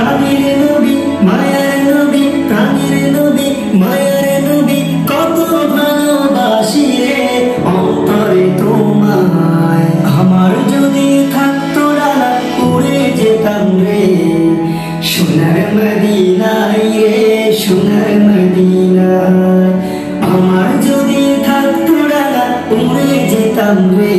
প্রাণের নবী মায়ার নবী, প্রাণের নবী মায়ার নবী, কত ভালোবাসি রে অন্তরে তোমায়। আমার যদি থাকতো ডানা উড়ে যেতাম রে সোনার মদিনায় রে, সোনার মদিনায়। আমার যদি থাকতো ডানা উড়ে যেতাম রে